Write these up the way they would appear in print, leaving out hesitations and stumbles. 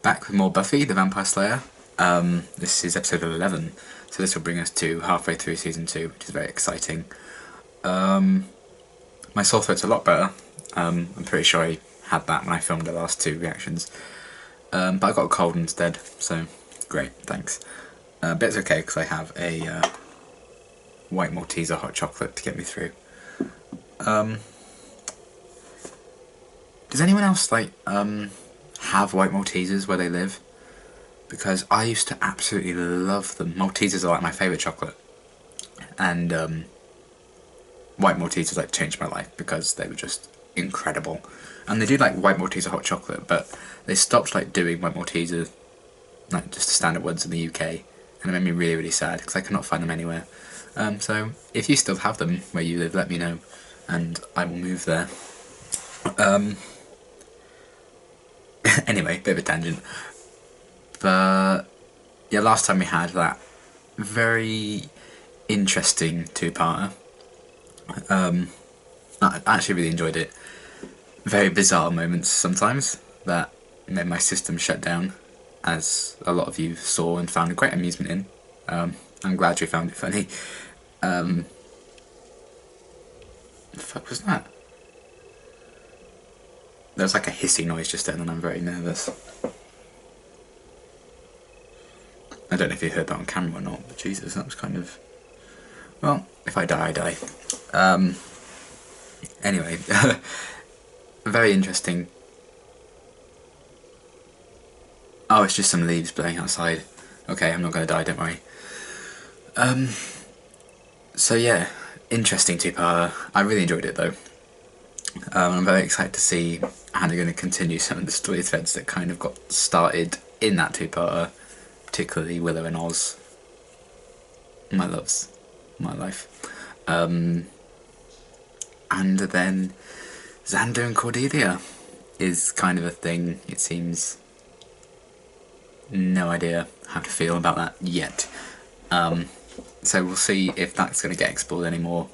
Back with more Buffy the Vampire Slayer. This is episode 11, so this will bring us to halfway through season 2, which is very exciting. My sore throat's a lot better. I'm pretty sure I had that when I filmed the last 2 reactions. But I got a cold instead, so great, thanks. But it's okay because I have a white Malteser hot chocolate to get me through. Does anyone else have white Maltesers where they live? Because I used to absolutely love them. Maltesers are like my favourite chocolate. And white Maltesers changed my life because they were just incredible. And they do white Malteser hot chocolate, but they stopped doing white Malteser, just the standard ones in the UK. And it made me really, really sad because I cannot find them anywhere. So if you still have them where you live, let me know and I will move there. Anyway, bit of a tangent. But yeah, last time we had that very interesting 2-parter. I actually really enjoyed it. Very bizarre moments sometimes that made my system shut down, as a lot of you saw and found great amusement in. I'm glad you found it funny. The fuck was that? There was a hissy noise just then and I'm very nervous. I don't know if you heard that on camera or not, but Jesus, that was kind of... Well, if I die, I die. Anyway, very interesting. Oh, it's just some leaves blowing outside. Okay, I'm not going to die, don't worry. So yeah, interesting 2-parter. I really enjoyed it though. I'm very excited to see how they're going to continue some of the story threads that kind of got started in that 2-parter, particularly Willow and Oz. My loves, my life. And then Xander and Cordelia is kind of a thing, it seems. No idea how to feel about that yet. So we'll see if that's going to get explored anymore.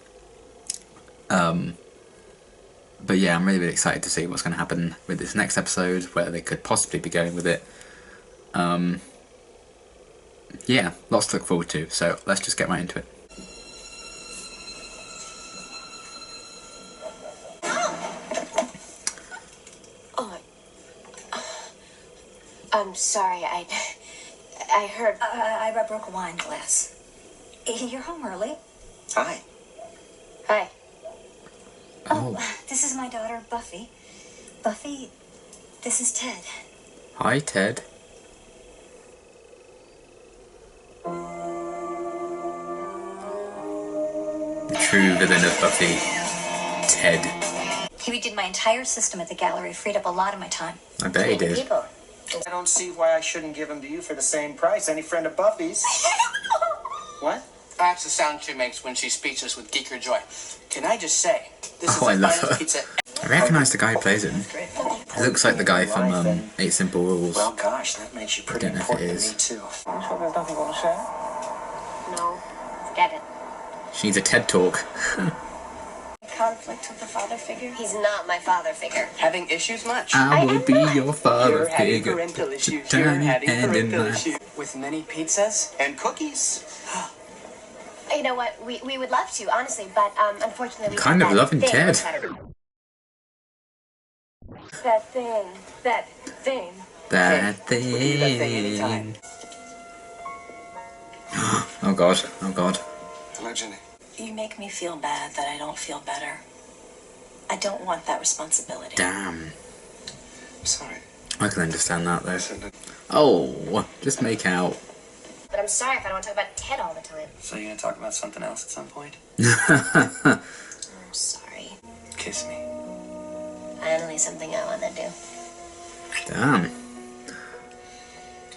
But yeah, I'm really, really excited to see what's going to happen with this next episode, where they could possibly be going with it. Yeah, lots to look forward to, so let's just get right into it. Oh, I'm sorry, I heard... I broke a wine glass. You're home early. Hi. Hi. Oh, this is my daughter, Buffy. Buffy, this is Ted. Hi, Ted. The true villain of Buffy, Ted. He redid my entire system at the gallery, freed up a lot of my time. I bet he did. People. I don't see why I shouldn't give them to you for the same price. Any friend of Buffy's. What? That's the sound she makes when she speaks us with geeker joy. Can I just say, this is I the love finest her. pizza. I recognise the guy who plays him. He looks like the guy from 8 Simple Rules. Well, gosh, that makes you pretty don't know if it important to is. me, too. So there's nothing going to say? No, forget it. She needs a TED Talk. Conflict with the father figure? He's not my father figure. Having issues much? I will be your father You're having figure. parental issues. Turn You're your having hand in parental mine. issues. With many pizzas? And cookies. You know what? We would love to, honestly, but unfortunately... Kind of loving Ted. That thing. That We'll give you that thing anytime. thing. Oh god, oh god. Hello, Jenny. You make me feel bad that I don't feel better. I don't want that responsibility. Damn. I'm sorry. I can understand that though. Listen, Oh, just make out. But I'm sorry if I don't talk about Ted all the time. So you're going to talk about something else at some point? I'm sorry. kiss me. Finally something I want to do. Damn.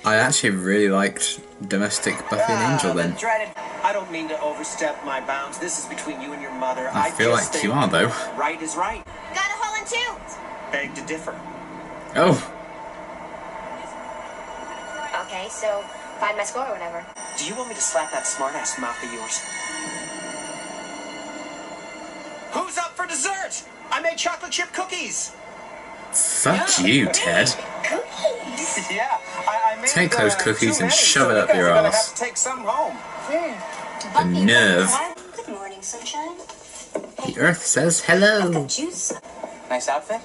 I actually really liked Domestic Buffy and Angel then. I don't mean to overstep my bounds. This is between you and your mother. I feel just like you think are though. Right is right. Got a hole in 2! Beg to differ. Oh. Okay, so find my score or whatever. Do you want me to slap that smartass mouth of yours? Who's up for dessert? I made chocolate chip cookies. Fuck you, Ted. Cookies! Yeah, I made Take those cookies too and many, shove so it you up guys your are gonna ass. have to take some home. The nerve. Good morning, sunshine. The earth says hello. Juice. Nice outfit.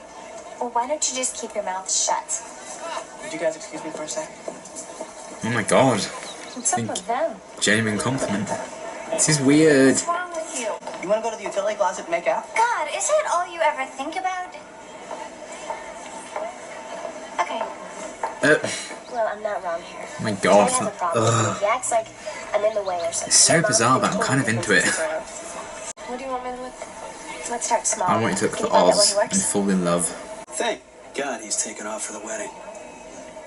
Well, why don't you just keep your mouth shut? Would you guys excuse me for a sec? Oh my god. What's up with them? Genuine compliment. This is weird. What's wrong with you? You want to go to the utility closet and make out? God, is that all you ever think about? Okay, well, I'm not wrong here. Oh my god. Ted has a problem. Ugh. He acts like I'm in the way or something. It's so My mom bizarre, thinks but I'm kind of totally into it. different things around. What do you want me to look? Let's start small. I want you to look Can for you find out where Oz he and works? fall in love. Thank God he's taken off for the wedding.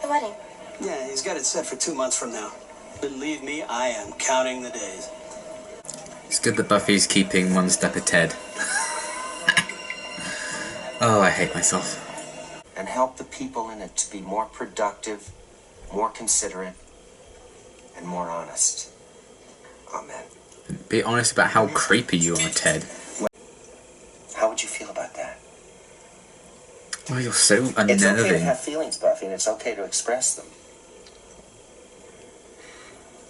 The wedding. Yeah, he's got it set for 2 months from now. Believe me, I am counting the days. It's good that Buffy's keeping one step ahead. Oh, I hate myself. And help the people in it to be more productive, more considerate, and more honest. Amen. Be honest about how creepy you are, Ted. How would you feel about that? Oh, you're so It's okay to unnerving. have feelings, Buffy, and it's okay to express them.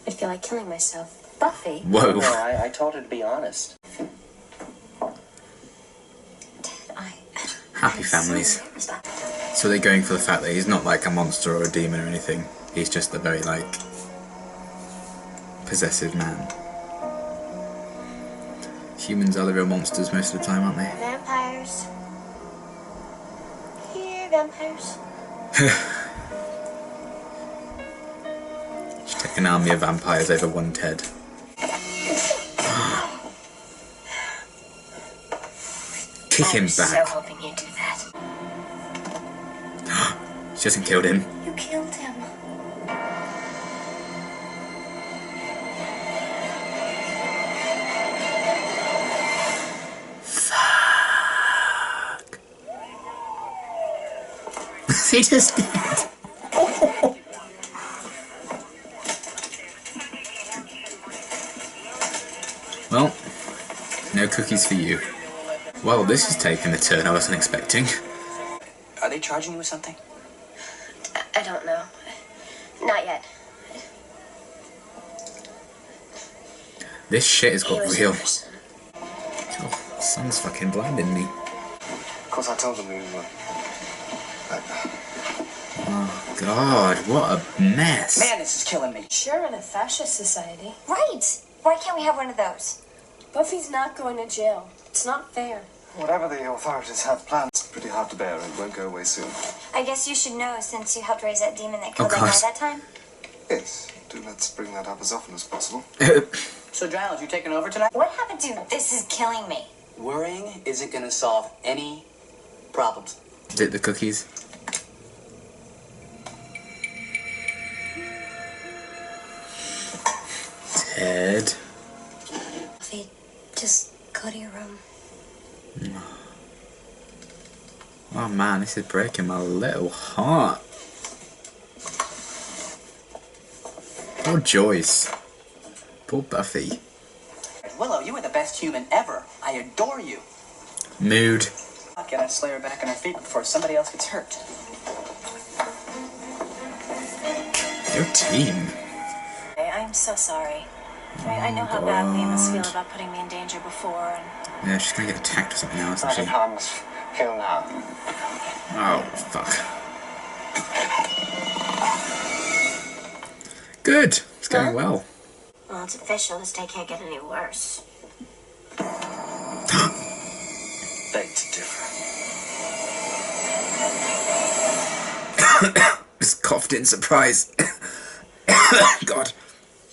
I feel like killing myself. Buffy? Whoa. No, I told her to be honest. Happy families. So they're going for the fact that he's not like a monster or a demon or anything. He's just a very, like, possessive man. Humans are the real monsters most of the time, aren't they? Vampires. Here, vampires. Just take an army of vampires over one Ted. Kick him I'm so back. hoping you do that. She hasn't killed him. You killed him. Fuck. He just did. Well, no cookies for you. Well, this has taken a turn I wasn't expecting. Are they charging you with something? I don't know. Not yet. This shit has He got was real. a person. Oh, the sun's fucking blinding me. Of course, I told them we were. Oh god, what a mess. Man, this is killing me. Sure, in a fascist society. Right. Why can't we have one of those? Buffy's not going to jail. It's not fair. Whatever the authorities have planned, it's pretty hard to bear and won't go away soon. I guess you should know since you helped raise that demon that Oh, killed that guy God. that time. Yes, do let's bring that up as often as possible. So, Giles, you taking over tonight? What happened to this is killing me? Worrying isn't going to solve any problems. Is it the cookies? Ted. Buffy, just go to your room. Oh man, this is breaking my little heart. Poor Joyce. Poor Buffy. Willow, you are the best human ever. I adore you. Mood. I'll get our Slayer back on her feet before somebody else gets hurt. Your team. I'm so sorry. I know how badly you must feel about putting me in danger before, and Yeah, she's gonna get attacked or something now, isn't Imagine she? how I must feel now. Oh, fuck. Good. It's going well. Well, it's official. This day can't get any worse. Beg to differ. Just coughed in surprise. God.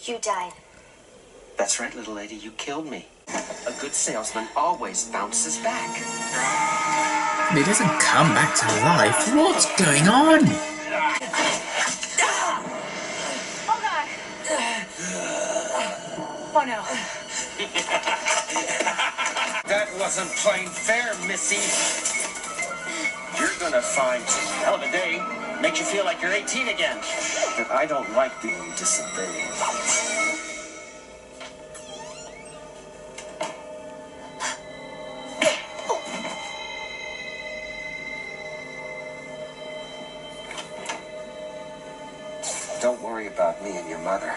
You died. That's right, little lady, you killed me. A good salesman always bounces back. He doesn't come back to life. What's going on? oh god! Oh no! That wasn't plain fair, Missy. You're gonna find hell of a day. Makes you feel like you're 18 again. But I don't like being disobeyed. Don't worry about me and your mother.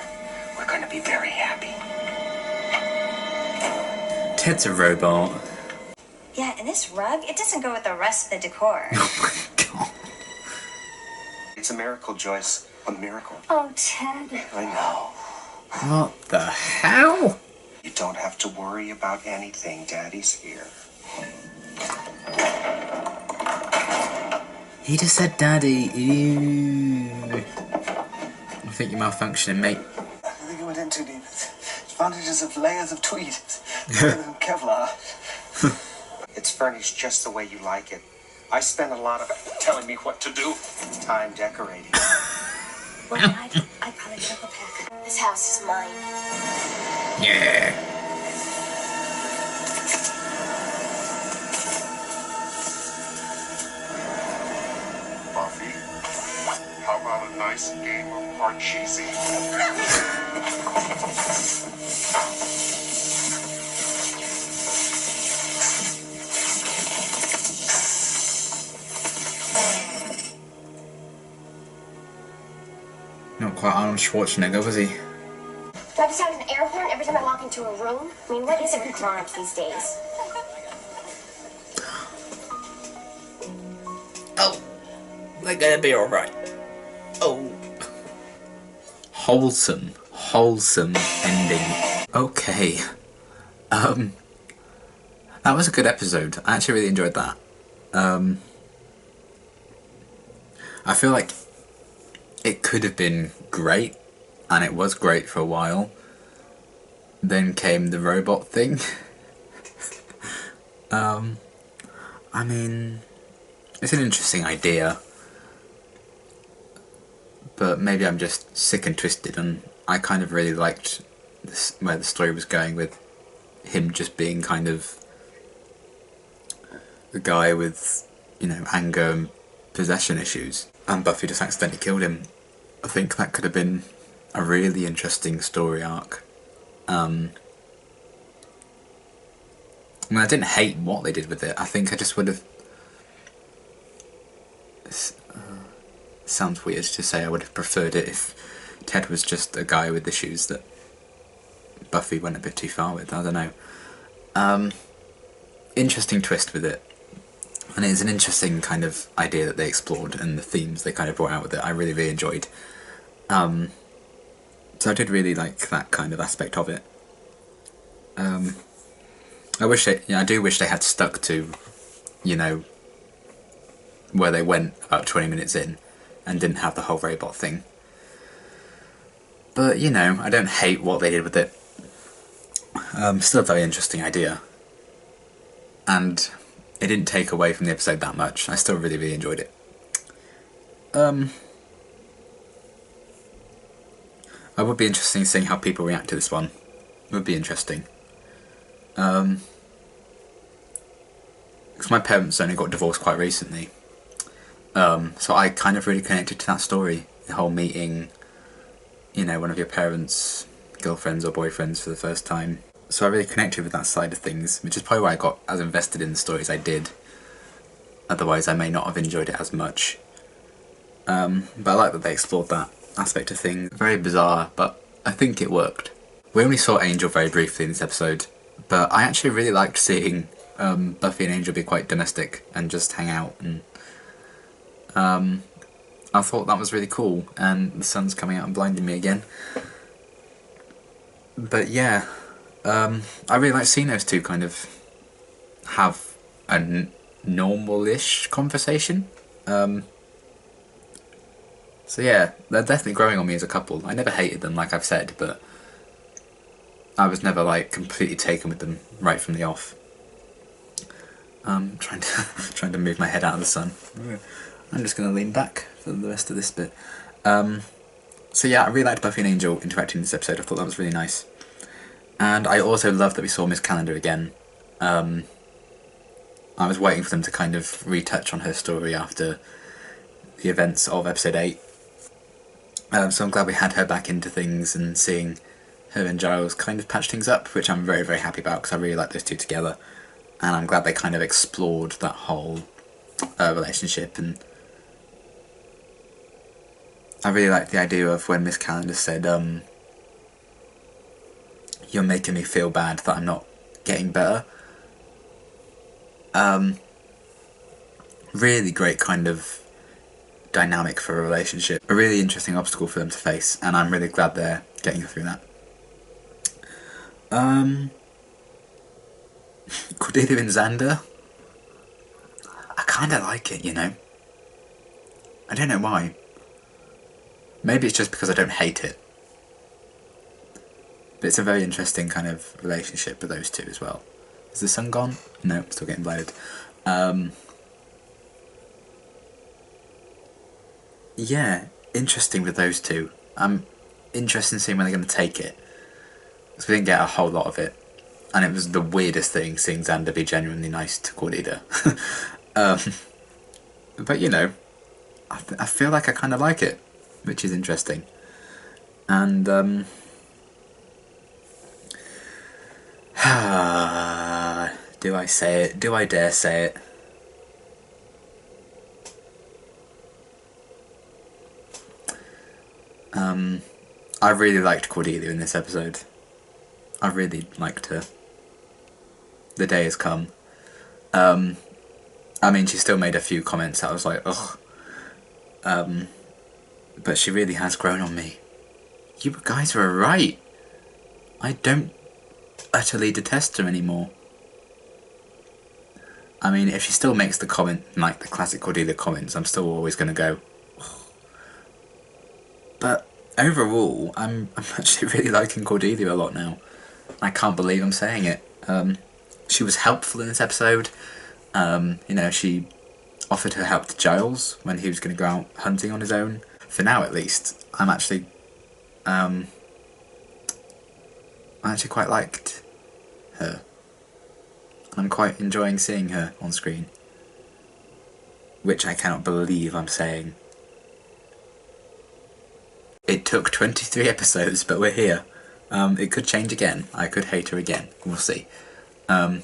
We're going to be very happy. Ted's a robot. Yeah, and this rug, it doesn't go with the rest of the decor. Oh my god. It's a miracle, Joyce. A miracle. Oh, Ted. I know. What the hell? You don't have to worry about anything. Daddy's here. He just said daddy. Ew. I think you're malfunctioning, mate. I think you went in too deep. Advantages of layers of tweed. Better than Kevlar. It's furnished just the way you like it. I spent a lot of telling me what to do. Time decorating. Well, I'd probably go pack. This house is mine. Yeah. Buffy, how about a nice game of Parcheesi? Not quite Arnold Schwarzenegger, was he? Do I have to sound an air horn every time I walk into a room? I mean, what is it with grown-ups these days? Oh, they're gonna be alright. Oh. Wholesome ending. Okay. That was a good episode. I actually really enjoyed that. I feel like it could have been great, and it was great for a while. Then came the robot thing. I mean, it's an interesting idea, but maybe I'm just sick and twisted, and I kind of really liked this, where the story was going with him just being kind of a guy with, you know, anger and possession issues, and Buffy just accidentally killed him. I think that could have been a really interesting story arc. I mean, I didn't hate what they did with it. I think I just would have... sounds weird to say I would have preferred it if Ted was just a guy with issues that Buffy went a bit too far with. I don't know. Interesting twist with it. And it's an interesting kind of idea that they explored, and the themes they kind of brought out with it I really, really enjoyed. So I did really like that kind of aspect of it. I do wish they had stuck to, you know, where they went about 20 minutes in and didn't have the whole robot thing. But, you know, I don't hate what they did with it. Still a very interesting idea. And it didn't take away from the episode that much. I still really, really enjoyed it. I would be interested in seeing how people react to this one. It would be interesting. Because my parents only got divorced quite recently. So I kind of really connected to that story. The whole meeting, you know, one of your parents' girlfriends or boyfriends for the first time. So I really connected with that side of things, which is probably why I got as invested in the story as I did. Otherwise I may not have enjoyed it as much. But I like that they explored that aspect of things. Very bizarre, but I think it worked. We only saw Angel very briefly in this episode, but I actually really liked seeing Buffy and Angel be quite domestic and just hang out, and I thought that was really cool, and the sun's coming out and blinding me again. But yeah, I really like seeing those two kind of have a normal-ish conversation. So yeah, they're definitely growing on me as a couple. I never hated them, like I've said, but I was never like completely taken with them right from the off. Trying to move my head out of the sun. I'm just going to lean back for the rest of this bit. So yeah, I really liked Buffy and Angel interacting in this episode. I thought that was really nice. And I also love that we saw Miss Calendar again. I was waiting for them to kind of retouch on her story after the events of episode 8. So I'm glad we had her back into things, and seeing her and Giles kind of patch things up, which I'm very, very happy about, because I really like those two together. And I'm glad they kind of explored that whole relationship, and I really liked the idea of when Miss Calendar said, "You're making me feel bad that I'm not getting better." Really great kind of dynamic for a relationship. A really interesting obstacle for them to face, and I'm really glad they're getting through that. Cordelia and Xander, I kind of like it, you know. I don't know why. Maybe it's just because I don't hate it. But it's a very interesting kind of relationship with those two as well. Is the sun gone? No, still getting blinded. Yeah, interesting with those two. I'm interested in seeing when they're going to take it. Because we didn't get a whole lot of it. And it was the weirdest thing seeing Xander be genuinely nice to Cordelia. But you know, I feel like I kind of like it, which is interesting. And do I say it? Do I dare say it? I really liked Cordelia in this episode. I really liked her. The day has come. I mean, she still made a few comments that I was like, ugh. But she really has grown on me. You guys were right. I don't utterly detest her anymore. I mean, if she still makes the comment, like the classic Cordelia comments, I'm still always going to go, ugh. But overall, I'm actually really liking Cordelia a lot now. I can't believe I'm saying it. She was helpful in this episode. You know, she offered her help to Giles when he was going to go out hunting on his own. For now, at least, I actually quite liked her. I'm quite enjoying seeing her on screen, which I cannot believe I'm saying. It took 23 episodes, but we're here. It could change again. I could hate her again. We'll see. But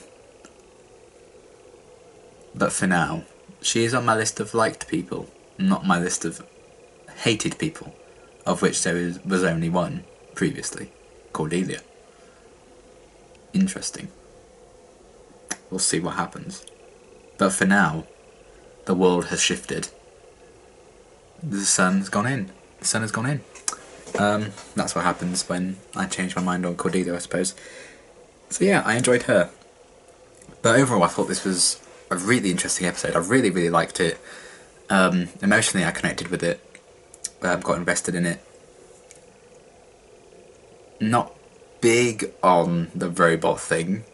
for now, she is on my list of liked people, not my list of hated people, of which there was only one previously, Cordelia. Interesting. We'll see what happens. But for now, the world has shifted. The sun's gone in. The sun has gone in. That's what happens when I change my mind on Cordelia, I suppose. So yeah, I enjoyed her. But overall, I thought this was a really interesting episode. I really, really liked it. Emotionally, I connected with it. Got invested in it. Not big on the robot thing,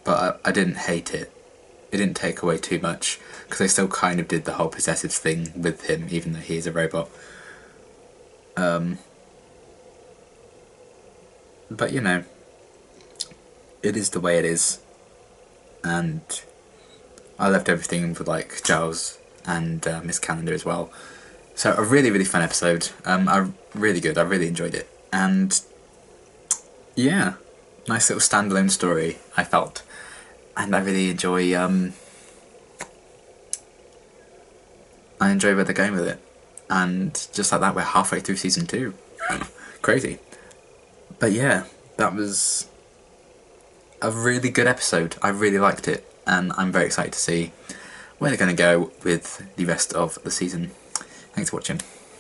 but I didn't hate it. It didn't take away too much, because they still kind of did the whole possessive thing with him, even though he is a robot. But you know, it is the way it is, and I loved everything with like Giles and Miss Calendar as well. So a really, really fun episode. Really good. I really enjoyed it, and yeah, nice little standalone story, I felt, and I really enjoy. I enjoy where they're going with it, and just like that, we're halfway through season 2. Crazy. But yeah, that was a really good episode. I really liked it, and I'm very excited to see where they're going to go with the rest of the season. Thanks for watching.